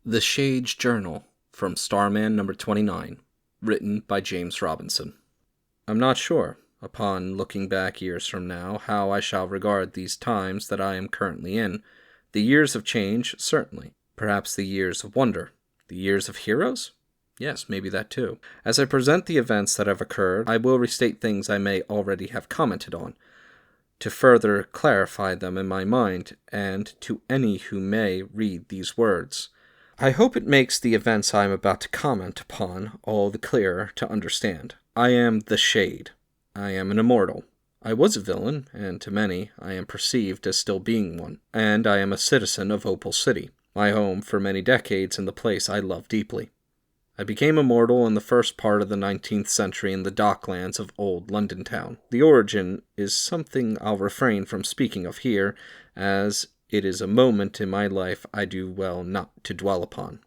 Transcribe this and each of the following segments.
The Shade's Journal from Starman number 29, written by James Robinson. I'm not sure, upon looking back years from now, how I shall regard these times that I am currently in. The years of change, certainly. Perhaps the years of wonder. The years of heroes? Yes, maybe that too. As I present the events that have occurred, I will restate things I may already have commented on, to further clarify them in my mind, and to any who may read these words. I hope it makes the events I am about to comment upon all the clearer to understand. I am the Shade. I am an immortal. I was a villain, and to many I am perceived as still being one, and I am a citizen of Opal City, my home for many decades and the place I love deeply. I became immortal in the first part of the 19th century in the docklands of old London town. The origin is something I'll refrain from speaking of here, as it is a moment in my life I do well not to dwell upon.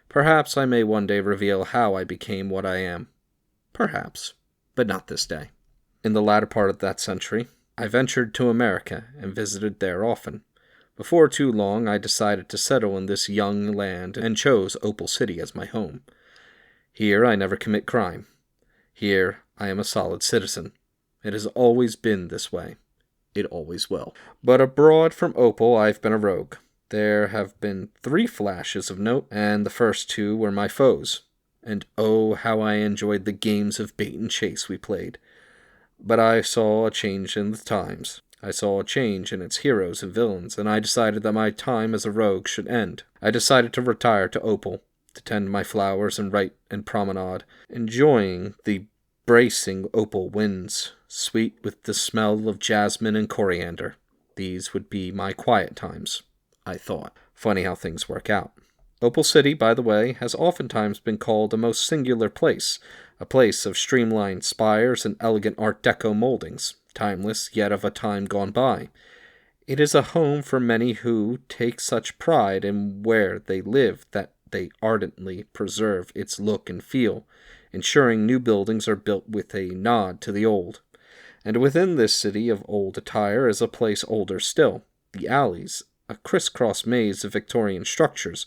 Perhaps I may one day reveal how I became what I am. Perhaps, but not this day. In the latter part of that century, I ventured to America and visited there often. Before too long, I decided to settle in this young land and chose Opal City as my home. Here I never commit crime. Here I am a solid citizen. It has always been this way. It always will. But abroad from Opal I've been a rogue. There have been 3 flashes of note, and the first 2 were my foes. And oh, how I enjoyed the games of bait and chase we played. But I saw a change in the times. I saw a change in its heroes and villains, and I decided that my time as a rogue should end. I decided to retire to Opal, to tend my flowers and write and promenade, enjoying the bracing Opal winds, sweet with the smell of jasmine and coriander. These would be my quiet times, I thought. Funny how things work out. Opal City, by the way, has oftentimes been called a most singular place, a place of streamlined spires and elegant Art Deco moldings, timeless yet of a time gone by. It is a home for many who take such pride in where they live that they ardently preserve its look and feel, ensuring new buildings are built with a nod to the old. And within this city of old attire is a place older still. The Alleys, a crisscross maze of Victorian structures,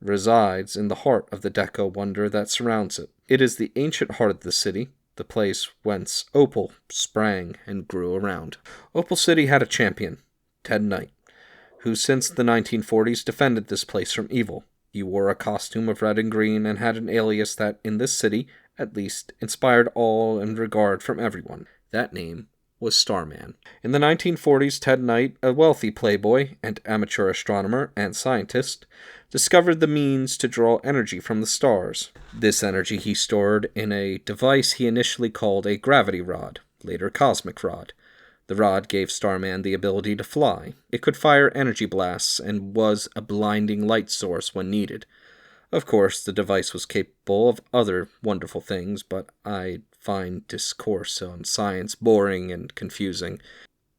resides in the heart of the Deco wonder that surrounds it. It is the ancient heart of the city, the place whence Opal sprang and grew around. Opal City had a champion, Ted Knight, who since the 1940s defended this place from evil. He wore a costume of red and green and had an alias that, in this city, at least, inspired awe and regard from everyone. That name was Starman. In the 1940s, Ted Knight, a wealthy playboy and amateur astronomer and scientist, discovered the means to draw energy from the stars. This energy he stored in a device he initially called a gravity rod, later cosmic rod. The rod gave Starman the ability to fly. It could fire energy blasts and was a blinding light source when needed. Of course, the device was capable of other wonderful things, but I find discourse on science boring and confusing.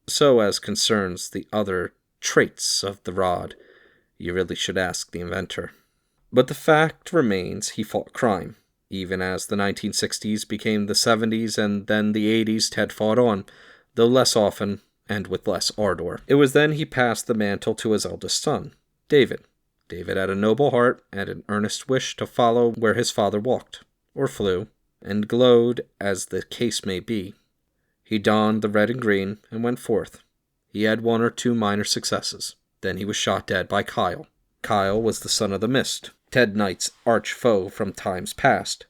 So as concerns the other traits of the rod, you really should ask the inventor. But the fact remains he fought crime. Even as the 1960s became the 70s and then the 80s, Ted fought on, though less often and with less ardor. It was then he passed the mantle to his eldest son, David. David had a noble heart and an earnest wish to follow where his father walked, or flew, and glowed as the case may be. He donned the red and green and went forth. He had 1 or 2 minor successes. Then he was shot dead by Kyle. Kyle was the son of the Mist, Ted Knight's arch foe from times past.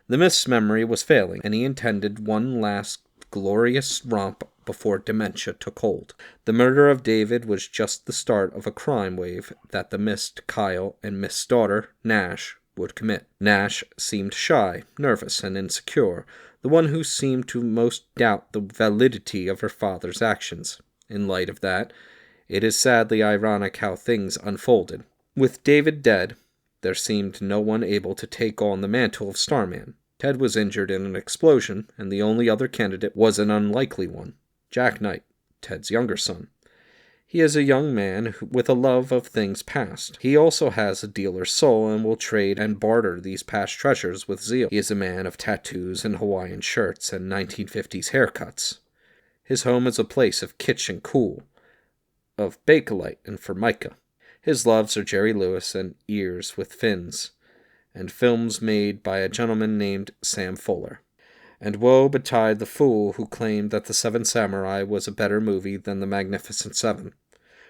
The Mist's memory was failing, and he intended one last glorious romp before dementia took hold. The murder of David was just the start of a crime wave that the Mist, Kyle, and Mist's daughter, Nash, would commit. Nash seemed shy, nervous, and insecure, the one who seemed to most doubt the validity of her father's actions. In light of that, it is sadly ironic how things unfolded. With David dead, there seemed no one able to take on the mantle of Starman. Ted was injured in an explosion, and the only other candidate was an unlikely one, Jack Knight, Ted's younger son. He is a young man with a love of things past. He also has a dealer's soul and will trade and barter these past treasures with zeal. He is a man of tattoos and Hawaiian shirts and 1950s haircuts. His home is a place of kitsch and cool, of bakelite and formica. His loves are Jerry Lewis and Ears with Fins, and films made by a gentleman named Sam Fuller. And woe betide the fool who claimed that The Seven Samurai was a better movie than The Magnificent Seven,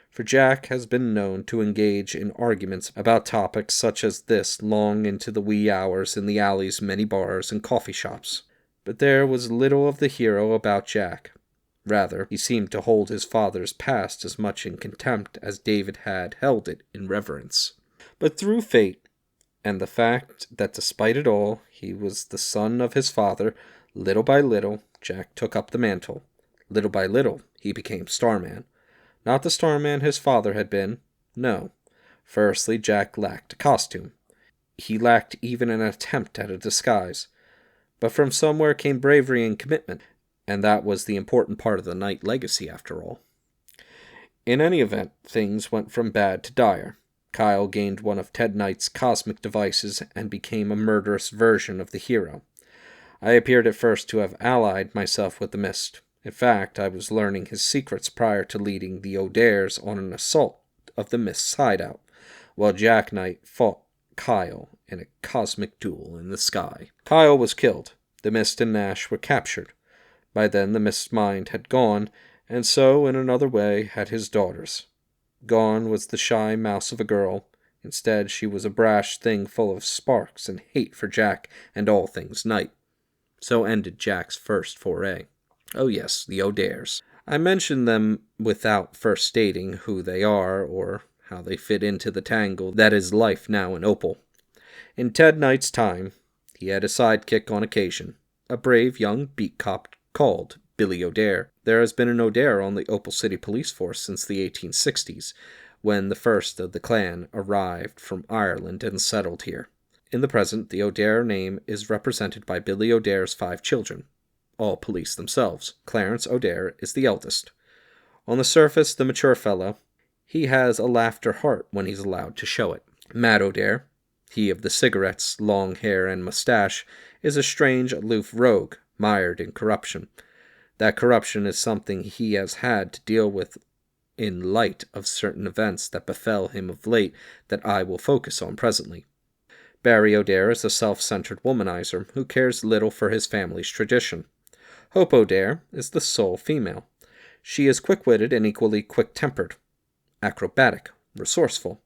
for Jack has been known to engage in arguments about topics such as this long into the wee hours in the alley's many bars and coffee shops. But there was little of the hero about Jack. Rather, he seemed to hold his father's past as much in contempt as David had held it in reverence. But through fate, and the fact that despite it all, he was the son of his father, little by little, Jack took up the mantle. Little by little, he became Starman. Not the Starman his father had been, no. Firstly, Jack lacked a costume. He lacked even an attempt at a disguise. But from somewhere came bravery and commitment, and that was the important part of the Knight legacy after all. In any event, things went from bad to dire. Kyle gained one of Ted Knight's cosmic devices and became a murderous version of the hero. I appeared at first to have allied myself with the Mist. In fact, I was learning his secrets prior to leading the O'Dares on an assault of the Mist's hideout, while Jack Knight fought Kyle in a cosmic duel in the sky. Kyle was killed. The Mist and Nash were captured. By then the Mist's mind had gone, and so, in another way, had his daughter's. Gone was the shy mouse of a girl. Instead, she was a brash thing full of sparks and hate for Jack and all things Knight. So ended Jack's first foray. Oh yes, the O'Dares. I mention them without first stating who they are or how they fit into the tangle that is life now in Opal. In Ted Knight's time, he had a sidekick on occasion, a brave young beat cop called Billy O'Dare. There has been an O'Dare on the Opal City Police Force since the 1860s, when the first of the clan arrived from Ireland and settled here. In the present, the O'Dare name is represented by Billy O'Dare's 5 children, all police themselves. Clarence O'Dare is the eldest. On the surface, the mature fellow, he has a laughter heart when he's allowed to show it. Matt O'Dare, he of the cigarettes, long hair, and mustache, is a strange, aloof rogue, mired in corruption. That corruption is something he has had to deal with in light of certain events that befell him of late that I will focus on presently. Barry O'Dare is a self-centered womanizer who cares little for his family's tradition. Hope O'Dare is the sole female. She is quick-witted and equally quick-tempered, acrobatic, resourceful,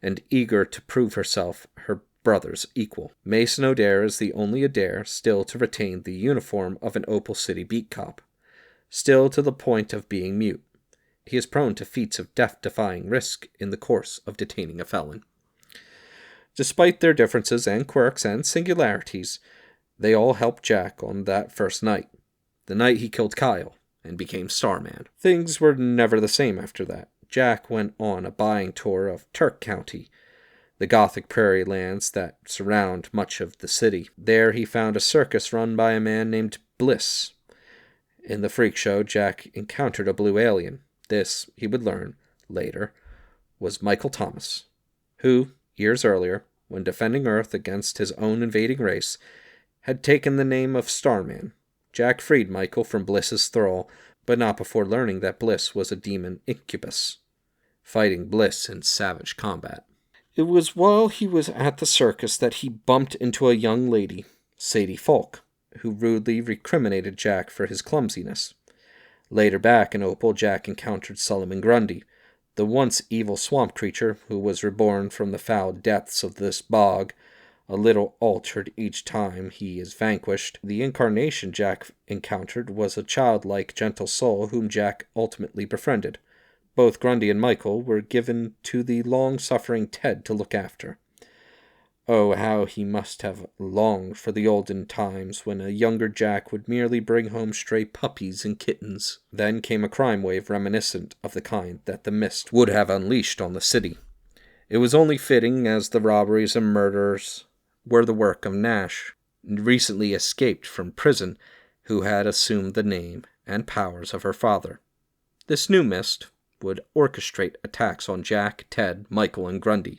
and eager to prove herself her brother's equal. Mason O'Dare is the only O'Dare still to retain the uniform of an Opal City beat cop, still to the point of being mute. He is prone to feats of death-defying risk in the course of detaining a felon. Despite their differences and quirks and singularities, they all helped Jack on that first night, the night he killed Kyle and became Starman. Things were never the same after that. Jack went on a buying tour of Turk County, the Gothic prairie lands that surround much of the city. There he found a circus run by a man named Bliss. In the freak show, Jack encountered a blue alien. This, he would learn later, was Michael Thomas, who, years earlier, when defending Earth against his own invading race, had taken the name of Starman. Jack freed Michael from Bliss's thrall, but not before learning that Bliss was a demon incubus, fighting Bliss in savage combat. It was while he was at the circus that he bumped into a young lady, Sadie Falk, who rudely recriminated Jack for his clumsiness. Later back in Opal, Jack encountered Solomon Grundy, the once evil swamp creature who was reborn from the foul depths of this bog, a little altered each time he is vanquished. The incarnation Jack encountered was a childlike, gentle soul whom Jack ultimately befriended. Both Grundy and Michael were given to the long-suffering Ted to look after. Oh, how he must have longed for the olden times when a younger Jack would merely bring home stray puppies and kittens. Then came a crime wave reminiscent of the kind that the Mist would have unleashed on the city. It was only fitting, as the robberies and murders were the work of Nash, recently escaped from prison, who had assumed the name and powers of her father. This new Mist would orchestrate attacks on Jack, Ted, Michael, and Grundy.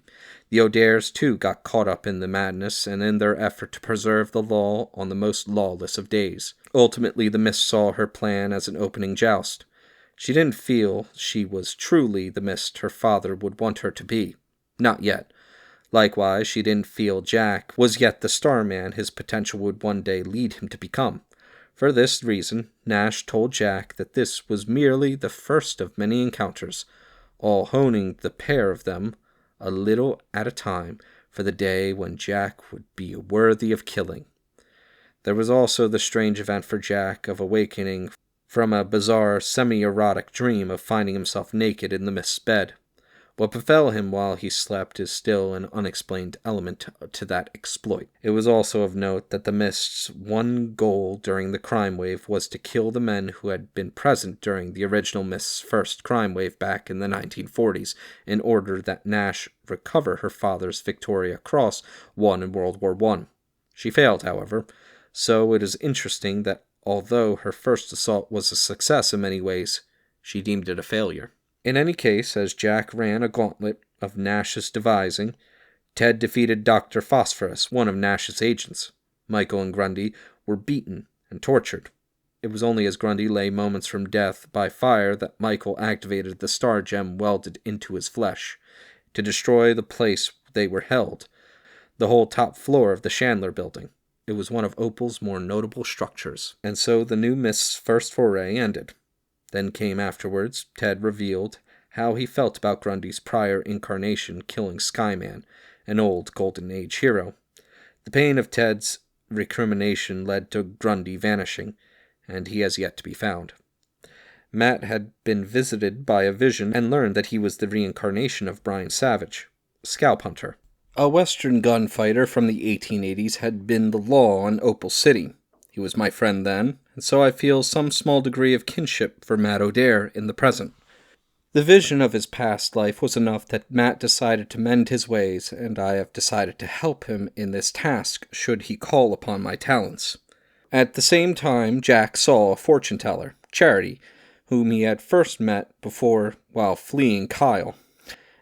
The O'Dares, too, got caught up in the madness and in their effort to preserve the law on the most lawless of days. Ultimately, the Mist saw her plan as an opening joust. She didn't feel she was truly the Mist her father would want her to be. Not yet. Likewise, she didn't feel Jack was yet the Starman his potential would one day lead him to become. For this reason, Nash told Jack that this was merely the first of many encounters, all honing the pair of them a little at a time for the day when Jack would be worthy of killing. There was also the strange event for Jack of awakening from a bizarre semi-erotic dream of finding himself naked in the Mist's bed. What befell him while he slept is still an unexplained element to that exploit. It was also of note that the Mist's one goal during the crime wave was to kill the men who had been present during the original Mist's first crime wave back in the 1940s, in order that Nash recover her father's Victoria Cross won in World War I. She failed, however, so it is interesting that although her first assault was a success in many ways, she deemed it a failure. In any case, as Jack ran a gauntlet of Nash's devising, Ted defeated Dr. Phosphorus, one of Nash's agents. Michael and Grundy were beaten and tortured. It was only as Grundy lay moments from death by fire that Michael activated the star gem welded into his flesh to destroy the place they were held, the whole top floor of the Chandler building. It was one of Opal's more notable structures. And so the new Mist's first foray ended. Then came afterwards, Ted revealed how he felt about Grundy's prior incarnation killing Skyman, an old Golden Age hero. The pain of Ted's recrimination led to Grundy vanishing, and he has yet to be found. Matt had been visited by a vision and learned that he was the reincarnation of Brian Savage, Scalp Hunter. A Western gunfighter from the 1880s had been the law in Opal City. He was my friend then, and so I feel some small degree of kinship for Matt O'Dare in the present. The vision of his past life was enough that Matt decided to mend his ways, and I have decided to help him in this task should he call upon my talents. At the same time, Jack saw a fortune-teller, Charity, whom he had first met before while fleeing Kyle.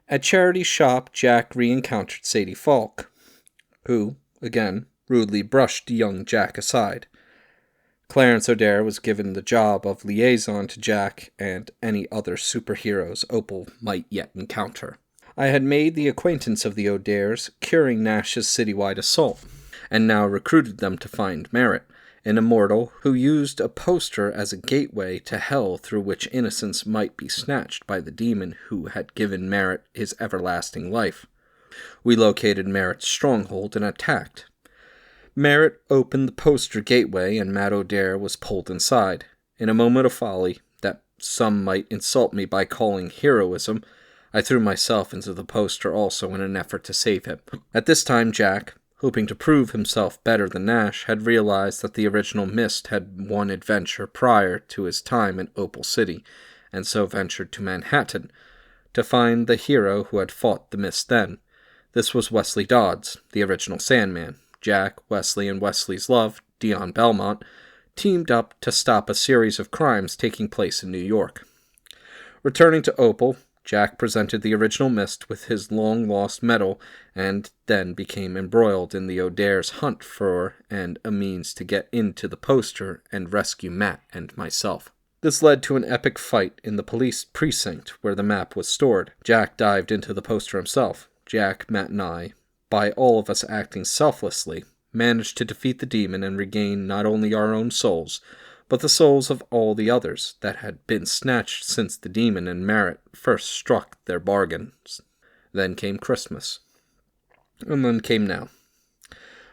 At Charity's shop, Jack re-encountered Sadie Falk, who, again, rudely brushed young Jack aside. Clarence O'Dare was given the job of liaison to Jack and any other superheroes Opal might yet encounter. I had made the acquaintance of the O'Dares curing Nash's citywide assault, and now recruited them to find Merritt, an immortal who used a poster as a gateway to hell through which innocence might be snatched by the demon who had given Merritt his everlasting life. We located Merritt's stronghold and attacked. Merritt opened the poster gateway, and Matt O'Dare was pulled inside. In a moment of folly, that some might insult me by calling heroism, I threw myself into the poster also in an effort to save him. At this time, Jack, hoping to prove himself better than Nash, had realized that the original Mist had one adventure prior to his time in Opal City, and so ventured to Manhattan to find the hero who had fought the Mist then. This was Wesley Dodds, the original Sandman. Jack, Wesley, and Wesley's love, Dion Belmont, teamed up to stop a series of crimes taking place in New York. Returning to Opal, Jack presented the original Mist with his long-lost medal and then became embroiled in the O'Dare's hunt for and a means to get into the poster and rescue Matt and myself. This led to an epic fight in the police precinct where the map was stored. Jack dived into the poster himself. Jack, Matt, and I, by all of us acting selflessly, managed to defeat the demon and regain not only our own souls, but the souls of all the others that had been snatched since the demon and Merritt first struck their bargains. Then came Christmas. And then came now.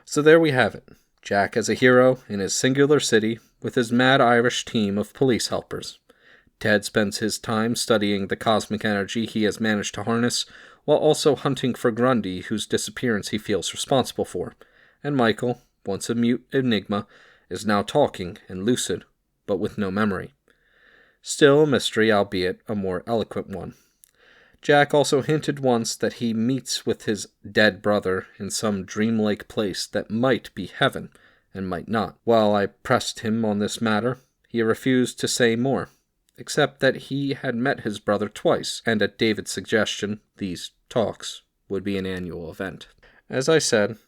So there we have it. Jack as a hero in his singular city with his mad Irish team of police helpers. Ted spends his time studying the cosmic energy he has managed to harness, while also hunting for Grundy, whose disappearance he feels responsible for. And Michael, once a mute enigma, is now talking and lucid, but with no memory. Still a mystery, albeit a more eloquent one. Jack also hinted once that he meets with his dead brother in some dreamlike place that might be heaven, and might not. While I pressed him on this matter, he refused to say more, except that he had met his brother twice, and at David's suggestion, these talks would be an annual event. As I said,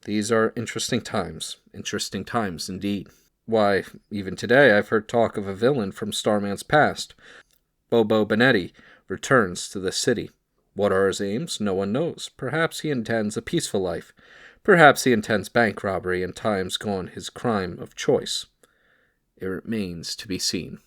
these are interesting times indeed. Why, even today I've heard talk of a villain from Starman's past. Bobo Benetti returns to the city. What are his aims? No one knows. Perhaps he intends a peaceful life. Perhaps he intends bank robbery in times gone his crime of choice. It remains to be seen.